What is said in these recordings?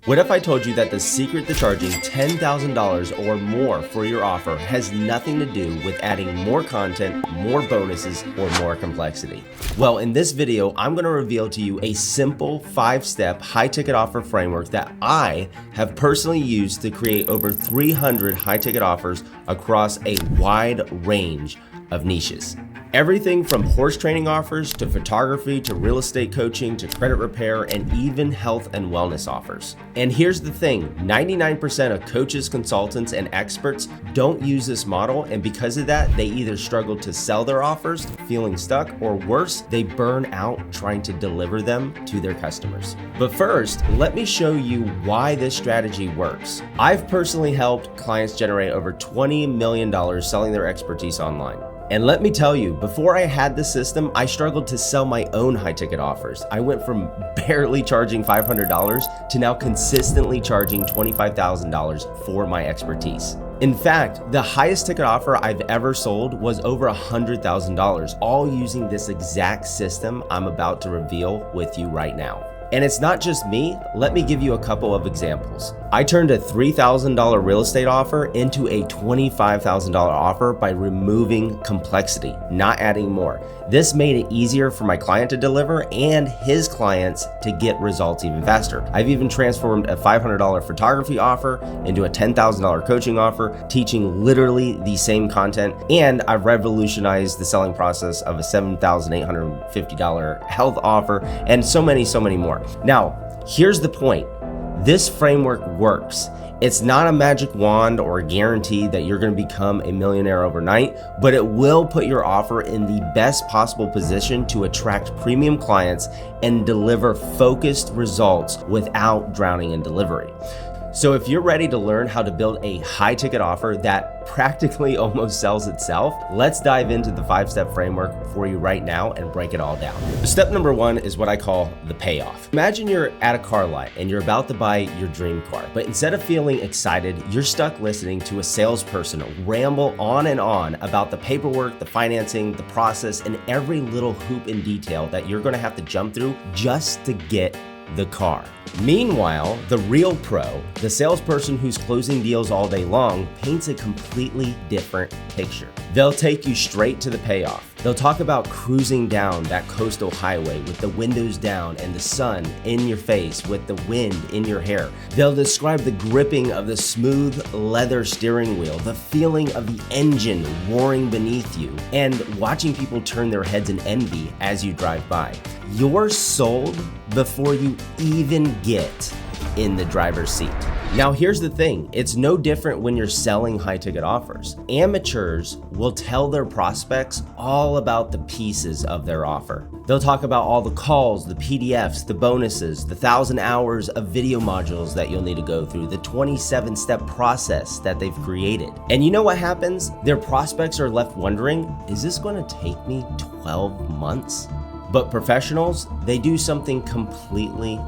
What if I told you that the secret to charging $10,000 or more for your offer has nothing to do with adding more content, more bonuses, or more complexity? Well, in this video, I'm going to reveal to you a simple 5-step high-ticket offer framework that I have personally used to create over 300 high-ticket offers across a wide range of niches. Everything from horse training offers to photography to real estate coaching to credit repair and even health and wellness offers. And here's the thing, 99% of coaches, consultants, and experts don't use this model, and because of that, they either struggle to sell their offers, feeling stuck, or worse, they burn out trying to deliver them to their customers. But first, let me show you why this strategy works. I've personally helped clients generate over $20 million selling their expertise online. And let me tell you, before I had this system, I struggled to sell my own high-ticket offers. I went from barely charging $500 to now consistently charging $25,000 for my expertise. In fact, the highest ticket offer I've ever sold was over $100,000, all using this exact system I'm about to reveal with you right now. And it's not just me, let me give you a couple of examples. I turned a $3,000 real estate offer into a $25,000 offer by removing complexity, not adding more. This made it easier for my client to deliver and his clients to get results even faster. I've even transformed a $500 photography offer into a $10,000 coaching offer, teaching literally the same content, and I've revolutionized the selling process of a $7,850 health offer, and so many more. Now, here's the point. This framework works. It's not a magic wand or a guarantee that you're going to become a millionaire overnight, but it will put your offer in the best possible position to attract premium clients and deliver focused results without drowning in delivery. So if you're ready to learn how to build a high-ticket offer that practically almost sells itself, let's dive into the 5-step framework for you right now and break it all down. Step number 1 is what I call the payoff. Imagine you're at a car lot and you're about to buy your dream car, but instead of feeling excited, you're stuck listening to a salesperson ramble on and on about the paperwork, the financing, the process, and every little hoop and detail that you're gonna have to jump through just to get the car. Meanwhile, the real pro, the salesperson who's closing deals all day long, paints a completely different picture. They'll take you straight to the payoff. They'll talk about cruising down that coastal highway with the windows down and the sun in your face with the wind in your hair. They'll describe the gripping of the smooth leather steering wheel, the feeling of the engine roaring beneath you, and watching people turn their heads in envy as you drive by. You're sold before you even get in the driver's seat. Now here's the thing, it's no different when you're selling high-ticket offers. Amateurs will tell their prospects all about the pieces of their offer. They'll talk about all the calls, the PDFs, the bonuses, the 1,000 hours of video modules that you'll need to go through, the 27-step process that they've created. And you know what happens? Their prospects are left wondering, is this going to take me 12 months? But professionals, they do something completely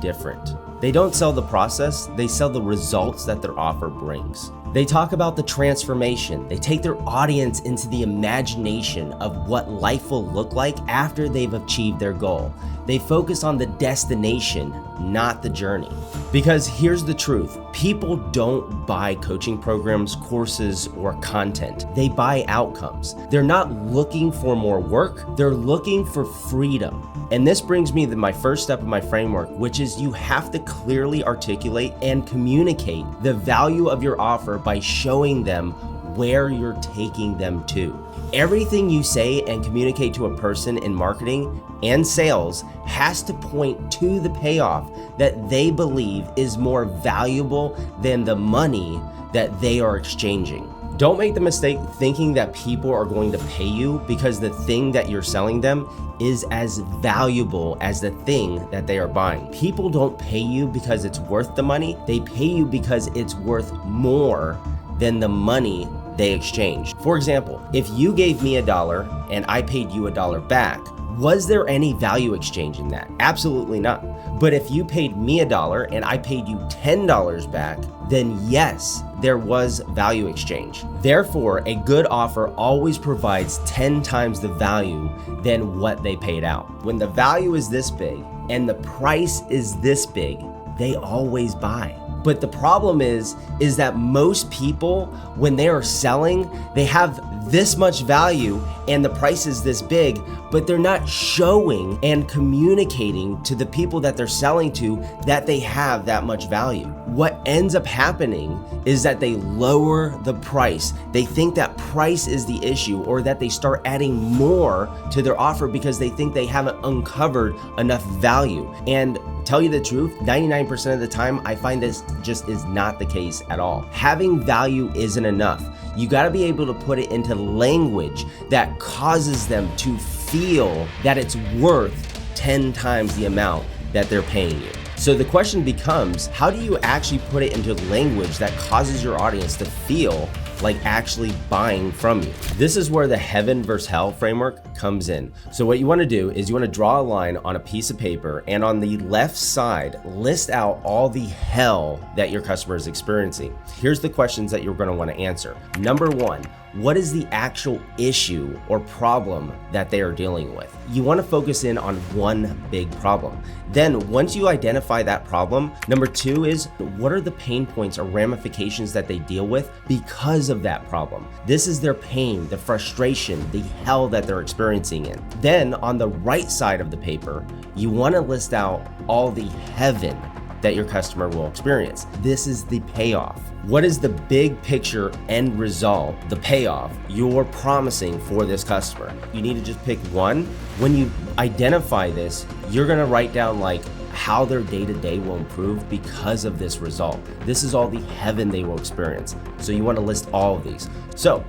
different. They don't sell the process, they sell the results that their offer brings. They talk about the transformation. They take their audience into the imagination of what life will look like after they've achieved their goal. They focus on the destination, not the journey. Because here's the truth, people don't buy coaching programs, courses, or content. They buy outcomes. They're not looking for more work, they're looking for freedom. And this brings me to my first step of my framework, which is you have to clearly articulate and communicate the value of your offer by showing them where you're taking them to. Everything you say and communicate to a person in marketing and sales has to point to the payoff that they believe is more valuable than the money that they are exchanging. Don't make the mistake thinking that people are going to pay you because the thing that you're selling them is as valuable as the thing that they are buying. People don't pay you because it's worth the money. They pay you because it's worth more than the money they exchange. For example, if you gave me $1 and I paid you $1 back, was there any value exchange in that? Absolutely not. But if you paid me $1 and I paid you $10 back, then yes, there was value exchange. Therefore, a good offer always provides 10 times the value than what they paid out. When the value is this big and the price is this big, they always buy. But the problem is that most people, when they are selling, they have this much value and the price is this big, but they're not showing and communicating to the people that they're selling to that they have that much value. What ends up happening is that they lower the price. They think that price is the issue, or that they start adding more to their offer because they think they haven't uncovered enough value. And tell you the truth, 99% of the time, I find this just is not the case at all. Having value isn't enough. You gotta be able to put it into language that causes them to feel that it's worth 10 times the amount that they're paying you. So the question becomes, how do you actually put it into language that causes your audience to feel like actually buying from you? This is where the heaven versus hell framework comes in. So what you want to do is you want to draw a line on a piece of paper, and on the left side, list out all the hell that your customer is experiencing. Here's the questions that you're going to want to answer. Number one, what is the actual issue or problem that they are dealing with? You want to focus in on one big problem. Then once you identify that problem, number two is, what are the pain points or ramifications that they deal with because of that problem? This is their pain, the frustration, the hell that they're experiencing in. Then on the right side of the paper, you want to list out all the heaven that your customer will experience. This is the payoff. What is the big picture end result, the payoff you're promising for this customer? You need to just pick one. When you identify this, you're gonna write down like how their day-to-day will improve because of this result. This is all the heaven they will experience. So you wanna list all of these. So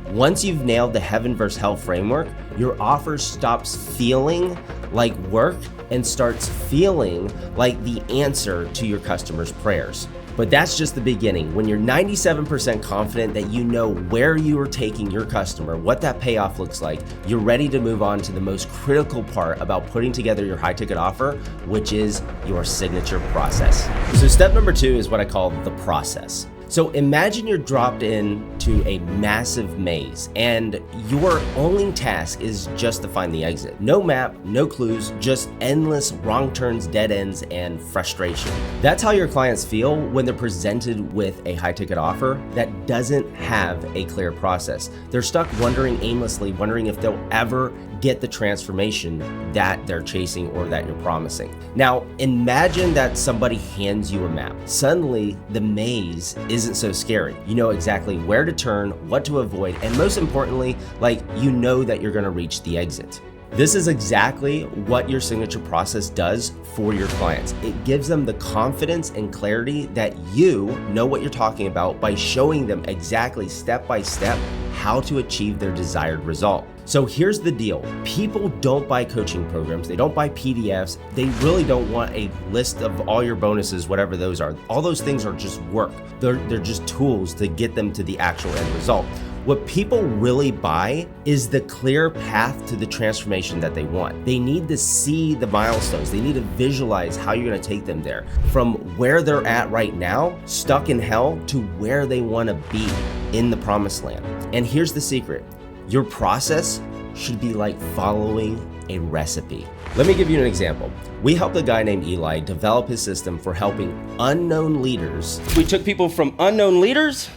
once you've nailed the heaven versus hell framework, your offer stops feeling like work and starts feeling like the answer to your customer's prayers. But that's just the beginning. When you're 97% confident that you know where you are taking your customer, what that payoff looks like, you're ready to move on to the most critical part about putting together your high ticket offer, which is your signature process. So step number two is what I call the process. So imagine you're dropped into a massive maze and your only task is just to find the exit. No map, no clues, just endless wrong turns, dead ends, and frustration. That's how your clients feel when they're presented with a high ticket offer that doesn't have a clear process. They're stuck wondering aimlessly, wondering if they'll ever get the transformation that they're chasing or that you're promising. Now, imagine that somebody hands you a map. Suddenly, the maze isn't so scary. You know exactly where to turn, what to avoid, and most importantly, like you know that you're gonna reach the exit. This is exactly what your signature process does for your clients. It gives them the confidence and clarity that you know what you're talking about by showing them exactly step by step how to achieve their desired result. So here's the deal. People don't buy coaching programs. They don't buy PDFs. They really don't want a list of all your bonuses, whatever those are. All those things are just work. They're just tools to get them to the actual end result. What people really buy is the clear path to the transformation that they want. They need to see the milestones. They need to visualize how you're gonna take them there. From where they're at right now, stuck in hell, to where they wanna be in the promised land. And here's the secret. Your process should be like following a recipe. Let me give you an example. We helped a guy named Eli develop his system for helping unknown leaders. We took people from unknown leaders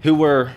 who were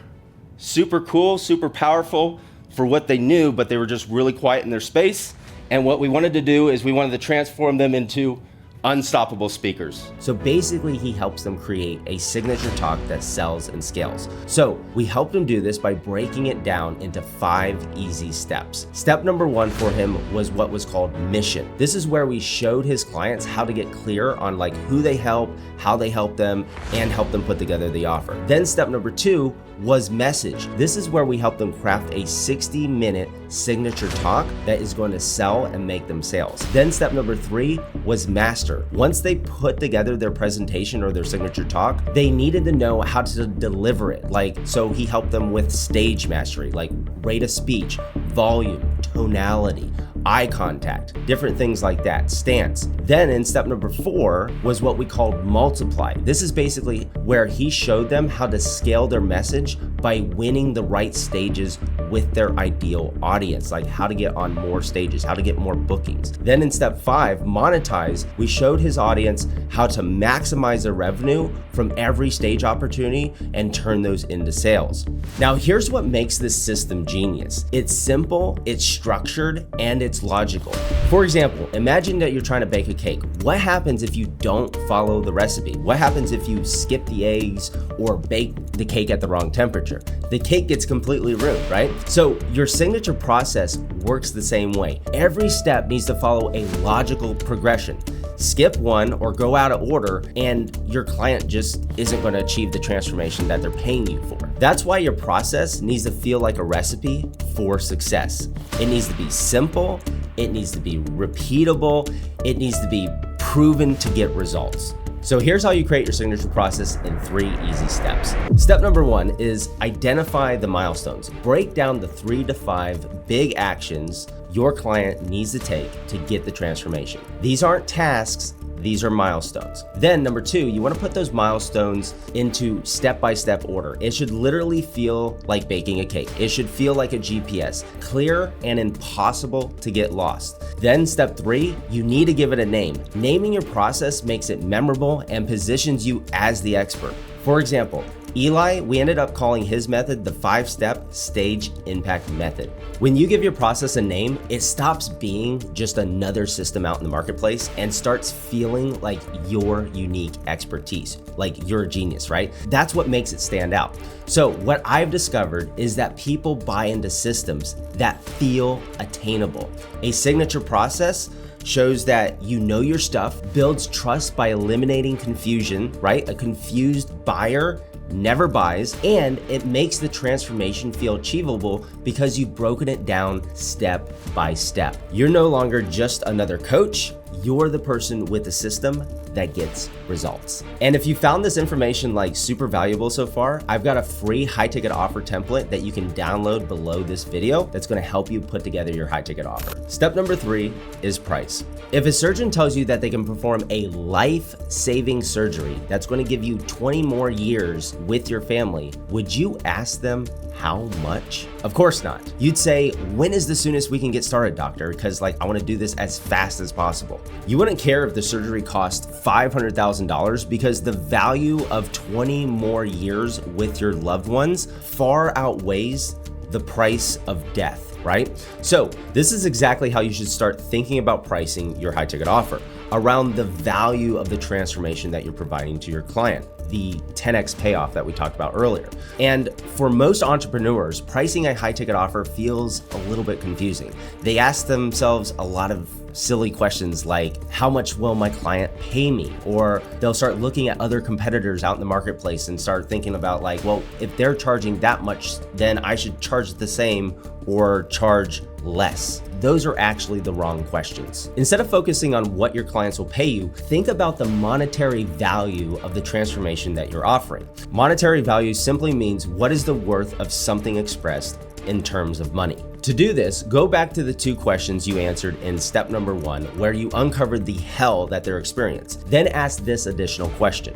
super cool, super powerful for what they knew, but they were just really quiet in their space. And what we wanted to do is we wanted to transform them into unstoppable speakers. So basically he helps them create a signature talk that sells and scales. So we helped him do this by breaking it down into 5 easy steps. Step number 1 for him was what was called mission. This is where we showed his clients how to get clear on like who they help, how they help them, and help them put together the offer. Then step number 2 was message. This is where we help them craft a 60-minute signature talk that is going to sell and make them sales. Then step number 3 was master. Once they put together their presentation or their signature talk, they needed to know how to deliver it. So he helped them with stage mastery, like rate of speech, volume, tonality, eye contact, different things like that, stance. Then in step number 4 was what we called multiply. This is basically where he showed them how to scale their message by winning the right stages with their ideal audience, like how to get on more stages, how to get more bookings. Then in step 5, monetize, we showed his audience how to maximize their revenue from every stage opportunity and turn those into sales. Now, here's what makes this system genius. It's simple, it's structured, and it's logical. For example, imagine that you're trying to bake a cake. What happens if you don't follow the recipe? What happens if you skip the eggs or bake the cake at the wrong temperature? The cake gets completely ruined, right? So your signature process works the same way. Every step needs to follow a logical progression. Skip one or go out of order and your client just isn't going to achieve the transformation that they're paying you for. That's why your process needs to feel like a recipe for success. It needs to be simple, it needs to be repeatable, it needs to be proven to get results. So here's how you create your signature process in 3 easy steps. Step number 1 is identify the milestones. Break down the 3 to 5 big actions your client needs to take to get the transformation. These aren't tasks, these are milestones. Then number 2, you want to put those milestones into step-by-step order. It should literally feel like baking a cake. It should feel like a GPS, clear and impossible to get lost. Then step 3, you need to give it a name. Naming your process makes it memorable and positions you as the expert. For example, Eli, we ended up calling his method the 5-step stage impact method. When you give your process a name, it stops being just another system out in the marketplace and starts feeling like your unique expertise, like you're a genius, right? That's what makes it stand out. So what I've discovered is that people buy into systems that feel attainable. A signature process shows that you know your stuff, builds trust by eliminating confusion, right? A confused buyer never buys, and it makes the transformation feel achievable because you've broken it down step by step. You're no longer just another coach, you're the person with the system that gets results. And if you found this information like super valuable so far, I've got a free high ticket offer template that you can download below this video that's going to help you put together your high ticket offer. Step number 3 is price. If a surgeon tells you that they can perform a life-saving surgery that's going to give you 20 more years with your family, would you ask them how much? Of course not. You'd say, when is the soonest we can get started, doctor? Because I want to do this as fast as possible. You wouldn't care if the surgery cost $500,000 because the value of 20 more years with your loved ones far outweighs the price of death, right? So this is exactly how you should start thinking about pricing your high ticket offer, around the value of the transformation that you're providing to your client, the 10x payoff that we talked about earlier. And for most entrepreneurs, pricing a high ticket offer feels a little bit confusing. They ask themselves a lot of silly questions like, how much will my client pay me? Or they'll start looking at other competitors out in the marketplace and start thinking about well, if they're charging that much, then I should charge the same or charge less. Those are actually the wrong questions. Instead of focusing on what your clients will pay you, think about the monetary value of the transformation that you're offering. Monetary value simply means what is the worth of something expressed in terms of money. To do this, go back to the 2 questions you answered in step number 1, where you uncovered the hell that they're experiencing. Then ask this additional question.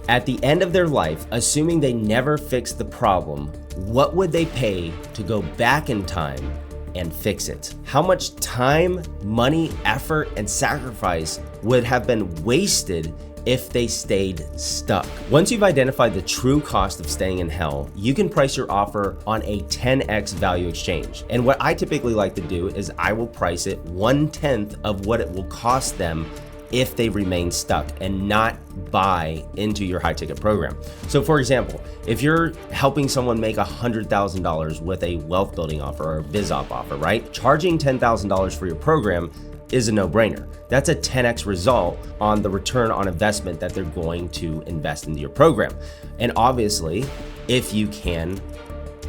At the end of their life, assuming they never fixed the problem, what would they pay to go back in time and fix it? How much time, money, effort, and sacrifice would have been wasted if they stayed stuck? Once you've identified the true cost of staying in hell, you can price your offer on a 10x value exchange. And what I typically like to do is I will price it 1/10 of what it will cost them if they remain stuck and not buy into your high ticket program. So for example, if you're helping someone make $100,000 with a wealth building offer or a biz op offer, right? Charging $10,000 for your program is a no-brainer. That's a 10x result on the return on investment that they're going to invest into your program. And obviously, if you can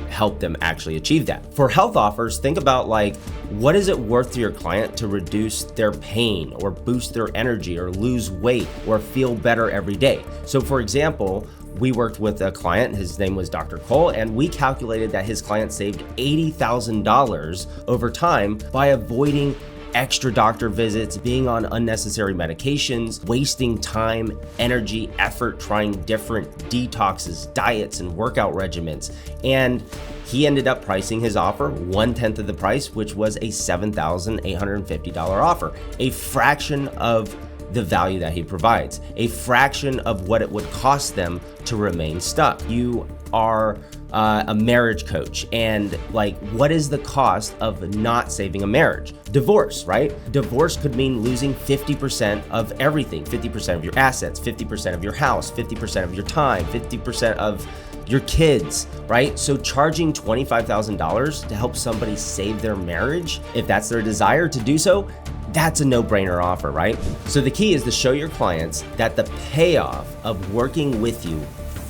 help them actually achieve that. For health offers, think about what is it worth to your client to reduce their pain or boost their energy or lose weight or feel better every day. So for example, we worked with a client, his name was Dr. Cole, and we calculated that his client saved $80,000 over time by avoiding extra doctor visits, being on unnecessary medications, wasting time, energy, effort, trying different detoxes, diets, and workout regimens. And he ended up pricing his offer 1/10 of the price, which was a $7,850 offer, a fraction of the value that he provides, a fraction of what it would cost them to remain stuck. You are a marriage coach, and what is the cost of not saving a marriage? Divorce, right? Divorce could mean losing 50% of everything, 50% of your assets, 50% of your house, 50% of your time, 50% of your kids, right? So charging $25,000 to help somebody save their marriage, if that's their desire to do so, that's a no-brainer offer, right? So the key is to show your clients that the payoff of working with you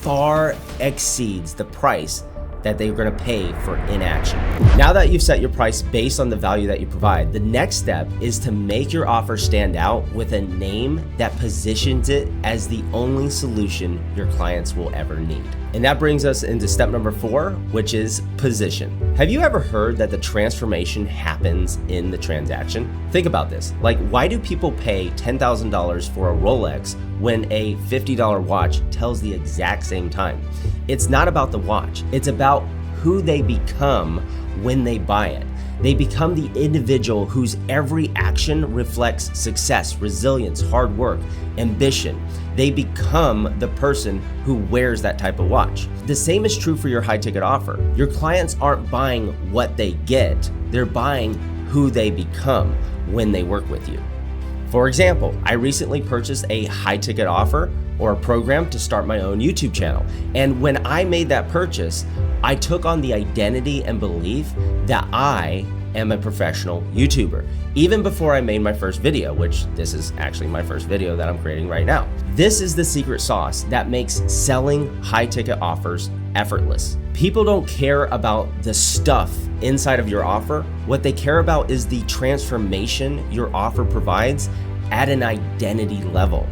far exceeds the price that they're going to pay for inaction. Now that you've set your price based on the value that you provide, the next step is to make your offer stand out with a name that positions it as the only solution your clients will ever need. And that brings us into step number 4, which is position. Have you ever heard that the transformation happens in the transaction? Think about this. Why do people pay $10,000 for a Rolex when a $50 watch tells the exact same time? It's not about the watch. It's about who they become when they buy it. They become the individual whose every action reflects success, resilience, hard work, ambition. They become the person who wears that type of watch. The same is true for your high ticket offer. Your clients aren't buying what they get, they're buying who they become when they work with you. For example, I recently purchased a high ticket offer or a program to start my own YouTube channel. And when I made that purchase, I took on the identity and belief that I am a professional YouTuber, even before I made my first video, which this is actually my first video that I'm creating right now. This is the secret sauce that makes selling high ticket offers effortless. People don't care about the stuff inside of your offer. What they care about is the transformation your offer provides at an identity level.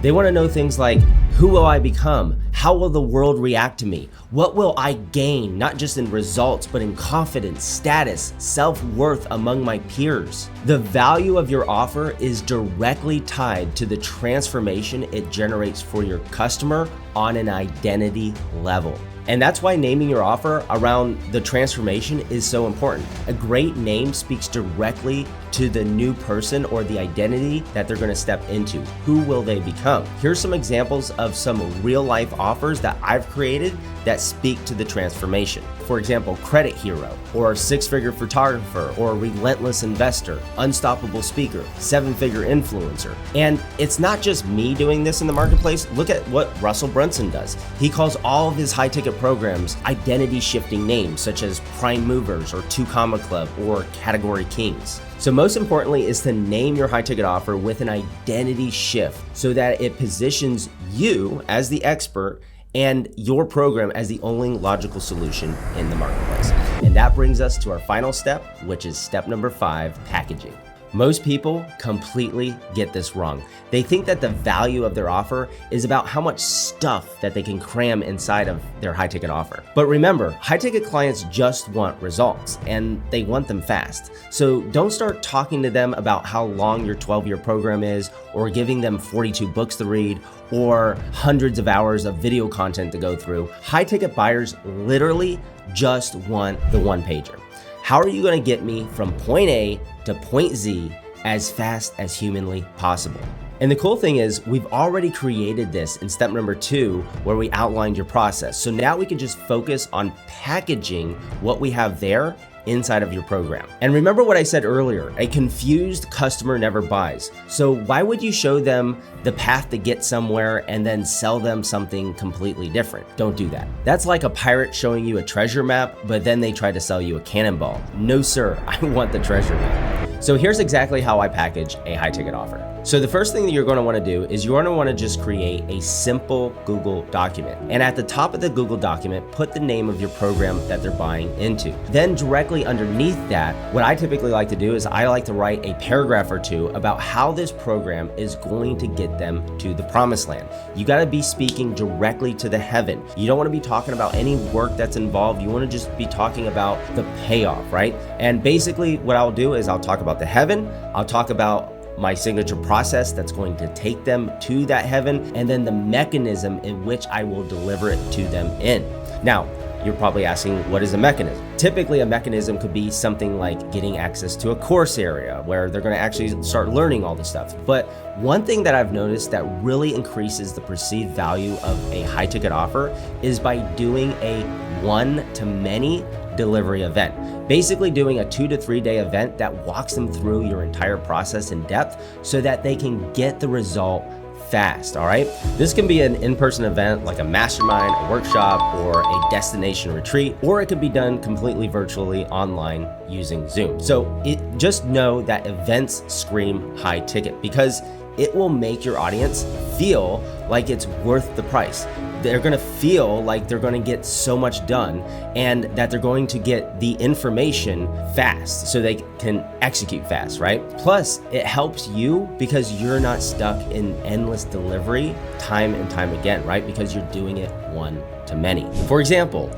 They want to know things like, who will I become? How will the world react to me? What will I gain, not just in results, but in confidence, status, self-worth among my peers? The value of your offer is directly tied to the transformation it generates for your customer on an identity level. And that's why naming your offer around the transformation is so important. A great name speaks directly to the new person or the identity that they're going to step into. Who will they become? Here's some examples of some real life offers that I've created that speak to the transformation. For example, credit hero, or 6-figure photographer, or relentless investor, unstoppable speaker, 7-figure influencer. And it's not just me doing this in the marketplace. Look at what Russell Brunson does. He calls all of his high ticket programs identity shifting names such as Prime Movers or 2 Comma Club or Category Kings. So most importantly is to name your high ticket offer with an identity shift so that it positions you as the expert and your program as the only logical solution in the marketplace. And that brings us to our final step, which is step number 5, packaging. Most people completely get this wrong. They think that the value of their offer is about how much stuff that they can cram inside of their high ticket offer. But remember, high ticket clients just want results and they want them fast. So don't start talking to them about how long your 12-year program is, or giving them 42 books to read, or hundreds of hours of video content to go through. High ticket buyers literally just want the one-pager. How are you going to get me from point A to point Z as fast as humanly possible? And the cool thing is we've already created this in step number 2, where we outlined your process. So now we can just focus on packaging what we have there inside of your program. And remember what I said earlier, a confused customer never buys. So why would you show them the path to get somewhere and then sell them something completely different? Don't do that. That's like a pirate showing you a treasure map, but then they try to sell you a cannonball. No sir, I want the treasure map. So here's exactly how I package a high ticket offer. So the first thing that you're going to want to do is you're going to want to just create a simple Google document. And at the top of the Google document, put the name of your program that they're buying into. Then directly underneath that, what I typically like to do is I like to write a paragraph or 2 about how this program is going to get them to the promised land. You got to be speaking directly to the heaven. You don't want to be talking about any work that's involved. You want to just be talking about the payoff, right? And basically what I'll do is I'll talk about the heaven. I'll talk about my signature process that's going to take them to that heaven, and then the mechanism in which I will deliver it to them in. Now, you're probably asking, what is a mechanism? Typically, a mechanism could be something like getting access to a course area where they're going to actually start learning all this stuff. But one thing that I've noticed that really increases the perceived value of a high ticket offer is by doing a one-to-many delivery event. Basically doing a 2 to 3 day event that walks them through your entire process in depth so that they can get the result fast, all right? This can be an in-person event like a mastermind, a workshop, or a destination retreat, or it could be done completely virtually online using Zoom. So just know that events scream high ticket because it will make your audience feel like it's worth the price. They're gonna feel like they're gonna get so much done and that they're going to get the information fast so they can execute fast, right? Plus, it helps you because you're not stuck in endless delivery time and time again, right? Because you're doing it one to many. For example,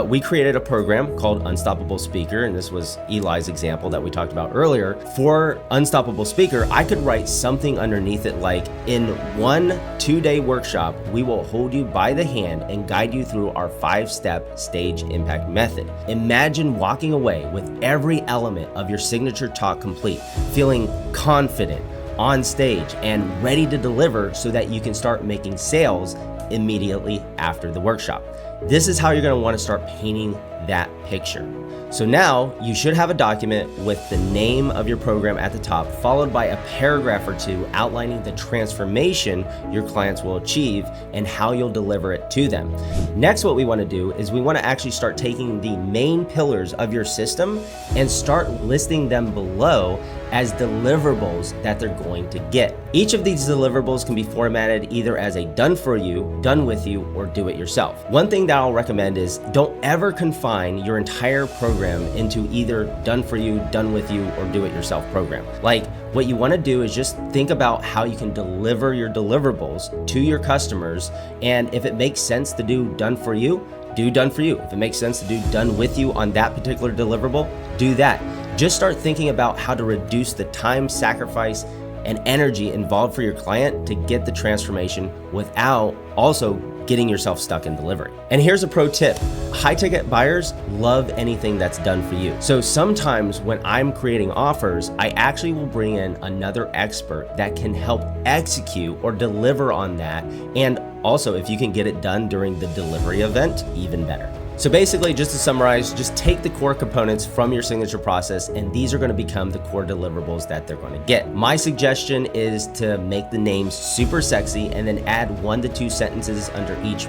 we created a program called Unstoppable Speaker, and this was Eli's example that we talked about earlier. For Unstoppable Speaker, I could write something underneath it like, in 1 2-day workshop, we will hold you by the hand and guide you through our 5-step stage impact method. Imagine walking away with every element of your signature talk complete, feeling confident on stage and ready to deliver so that you can start making sales immediately after the workshop. This is how you're going to want to start painting that picture. So now you should have a document with the name of your program at the top, followed by a paragraph or two outlining the transformation your clients will achieve and how you'll deliver it to them. Next, what we want to do is we want to actually start taking the main pillars of your system and start listing them below as deliverables that they're going to get. Each of these deliverables can be formatted either as a done for you, done with you, or do it yourself. One thing that I'll recommend is don't ever confine your entire program into either done for you, done with you, or do it yourself program. Like, what you want to do is just think about how you can deliver your deliverables to your customers, and if it makes sense to do done for you, do done for you. If it makes sense to do done with you on that particular deliverable, do that. Just start thinking about how to reduce the time, sacrifice, and energy involved for your client to get the transformation without also getting yourself stuck in delivery. And here's a pro tip. High ticket buyers love anything that's done for you. So sometimes when I'm creating offers, I actually will bring in another expert that can help execute or deliver on that. And also, if you can get it done during the delivery event, even better. So basically, just to summarize, just take the core components from your signature process, and these are going to become the core deliverables that they're going to get. My suggestion is to make the names super sexy and then add 1 to 2 sentences under each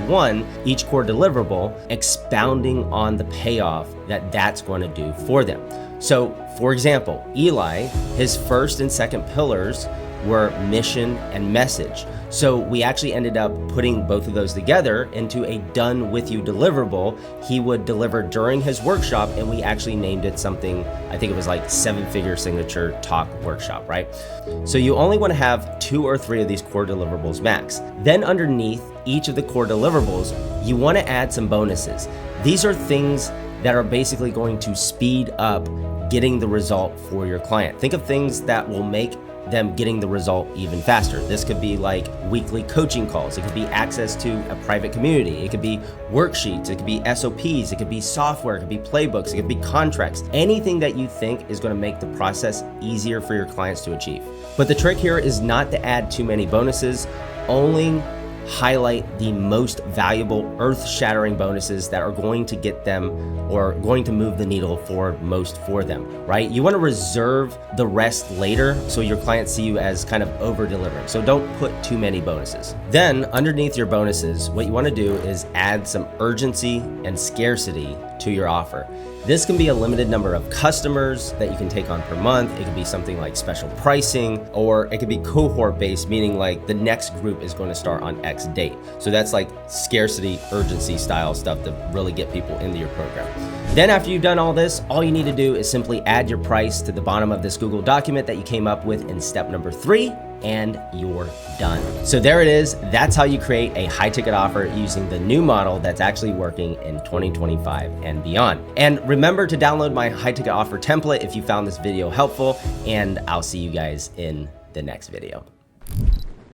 core deliverable, expounding on the payoff that that's going to do for them. So, for example, Eli, his first and second pillars were mission and message. So we actually ended up putting both of those together into a done with you deliverable he would deliver during his workshop, and we actually named it something, I think it was like 7-figure signature talk workshop, right? So you only want to have 2 or 3 of these core deliverables max. Then underneath each of the core deliverables, you want to add some bonuses. These are things that are basically going to speed up getting the result for your client. Think of things that will make them getting the result even faster. This could be like weekly coaching calls. It could be access to a private community. It could be worksheets. It could be SOPs. It could be software. It could be playbooks. It could be contracts. Anything that you think is going to make the process easier for your clients to achieve. But the trick here is not to add too many bonuses, only highlight the most valuable, earth-shattering bonuses that are going to get them or going to move the needle most for them, right? You want to reserve the rest later so your clients see you as kind of over-delivering. So don't put too many bonuses. Then underneath your bonuses, what you want to do is add some urgency and scarcity to your offer. This can be a limited number of customers that you can take on per month. It could be something like special pricing, or it could be cohort based, meaning like the next group is going to start on X date. So that's like scarcity, urgency style stuff to really get people into your program. Then after you've done all this, all you need to do is simply add your price to the bottom of this Google document that you came up with in step number 3, and you're done. So there it is. That's how you create a high ticket offer using the new model that's actually working in 2025 and beyond. And remember to download my high ticket offer template if you found this video helpful, and I'll see you guys in the next video.